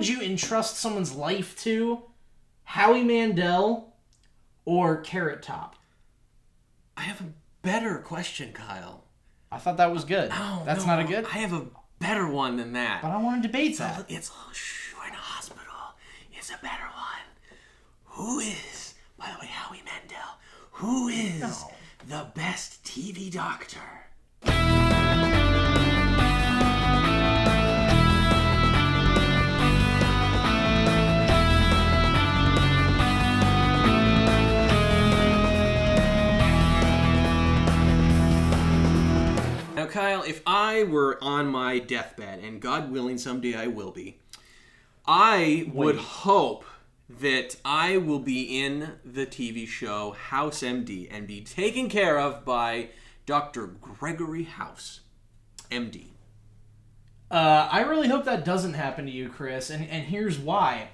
would you entrust someone's life to? Howie Mandel or Carrot Top? I have a better question, Kyle. I thought that was good. That's not a good? I have a better one than that. But I want to debate that. It's we're in a hospital. It's a better one. Who is, by the way, Howie Mandel, who is the best TV doctor? Now, Kyle, if I were on my deathbed, and God willing, someday I will be, I would hope that I will be in the TV show House MD and be taken care of by Dr. Gregory House, MD. I really hope that doesn't happen to you, Chris, and here's why.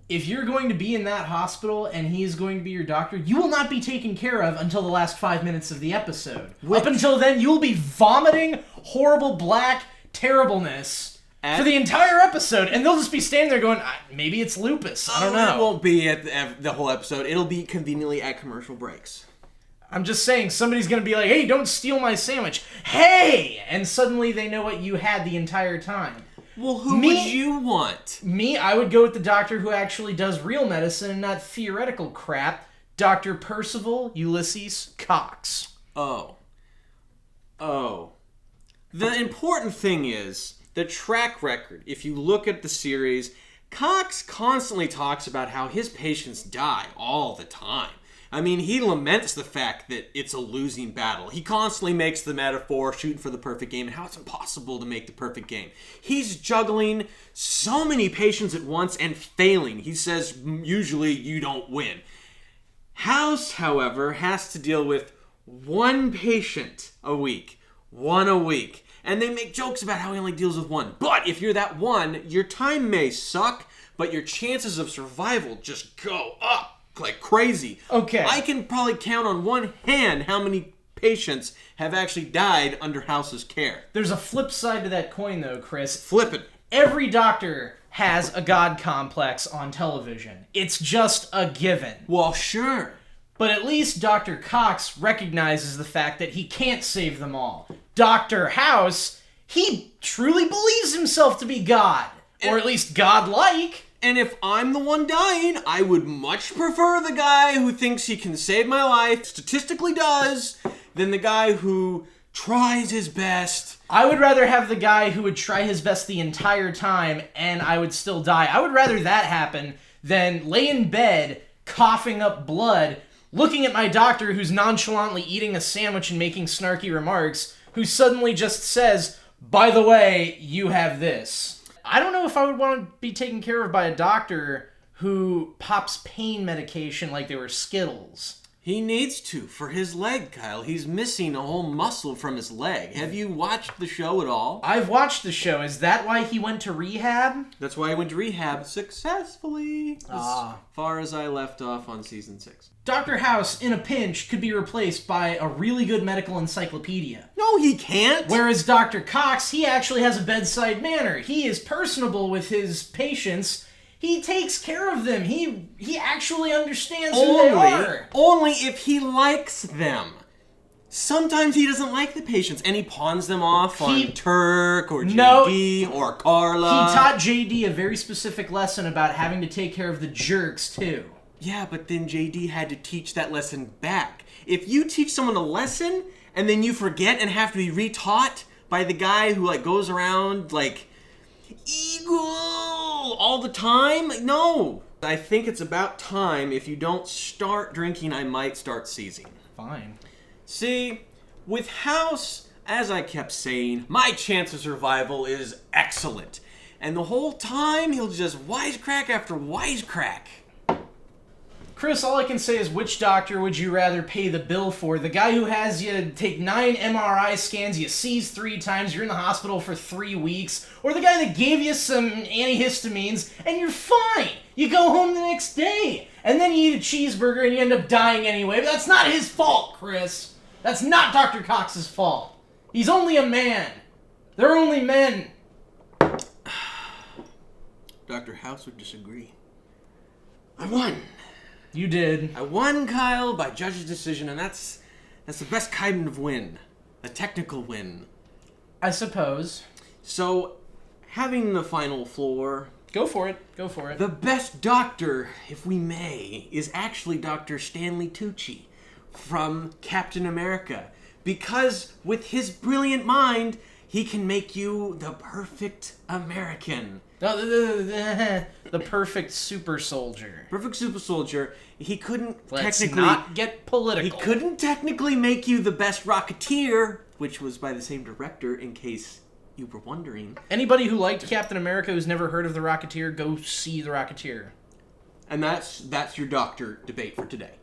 If you're going to be in that hospital and he is going to be your doctor, you will not be taken care of until the last 5 minutes of the episode. Up until then, you'll be vomiting horrible black terribleness for the entire episode, and they'll just be standing there going, maybe it's lupus. I don't know. It won't be at the whole episode. It'll be conveniently at commercial breaks. I'm just saying, somebody's going to be like, hey, don't steal my sandwich. Hey! And suddenly they know what you had the entire time. Well, who would you want? I would go with the doctor who actually does real medicine and not theoretical crap. Dr. Percival Ulysses Cox. Oh. The important thing is the track record. If you look at the series, Cox constantly talks about how his patients die all the time. I mean, he laments the fact that it's a losing battle. He constantly makes the metaphor shooting for the perfect game and how it's impossible to make the perfect game. He's juggling so many patients at once and failing. He says, usually you don't win. House, however, has to deal with one patient a week. One a week. And they make jokes about how he only deals with one. But if you're that one, your time may suck, but your chances of survival just go up like crazy. Okay. I can probably count on one hand how many patients have actually died under House's care. There's a flip side to that coin, though, Chris. Flip it. Every doctor has a god complex on television. It's just a given. Well, sure. But at least Dr. Cox recognizes the fact that he can't save them all. Dr. House, he truly believes himself to be God. Or at least godlike. And if I'm the one dying, I would much prefer the guy who thinks he can save my life, statistically does, than the guy who tries his best. I would rather have the guy who would try his best the entire time and I would still die. I would rather that happen than lay in bed, coughing up blood, looking at my doctor who's nonchalantly eating a sandwich and making snarky remarks, who suddenly just says, by the way, you have this. I don't know if I would want to be taken care of by a doctor who pops pain medication like they were Skittles. He needs to, for his leg, Kyle. He's missing a whole muscle from his leg. Have you watched the show at all? I've watched the show. Is that why he went to rehab? That's why he went to rehab successfully. As far as I left off on season 6. Dr. House, in a pinch, could be replaced by a really good medical encyclopedia. No, he can't! Whereas Dr. Cox, he actually has a bedside manner. He is personable with his patients. He takes care of them. He actually understands who they are. Only if he likes them. Sometimes he doesn't like the patients, and he pawns them off on Turk or JD or Carla. He taught JD a very specific lesson about having to take care of the jerks, too. Yeah, but then JD had to teach that lesson back. If you teach someone a lesson, and then you forget and have to be retaught by the guy who, goes around, eagle all the time, no. I think it's about time. If you don't start drinking, I might start seizing. Fine. See, with House, as I kept saying, my chance of survival is excellent. And the whole time, he'll just wisecrack after wisecrack. Chris, all I can say is, which doctor would you rather pay the bill for? The guy who has you take 9 MRI scans, you seize 3 times, you're in the hospital for 3 weeks, or the guy that gave you some antihistamines and you're fine? You go home the next day, and then you eat a cheeseburger and you end up dying anyway, but that's not his fault, Chris. That's not Dr. Cox's fault. He's only a man. They're only men. Dr. House would disagree. I won. You did. I won, Kyle, by judge's decision, and that's the best kind of win. A technical win. I suppose. So, having the final floor... Go for it. Go for it. The best doctor, if we may, is actually Dr. Stanley Tucci from Captain America. Because with his brilliant mind, he can make you the perfect American. The perfect super soldier. Perfect super soldier. He couldn't Let's technically... not get political. He couldn't technically make you the best Rocketeer, which was by the same director, in case you were wondering. Anybody who liked Captain America who's never heard of the Rocketeer, go see the Rocketeer. And that's your doctor debate for today.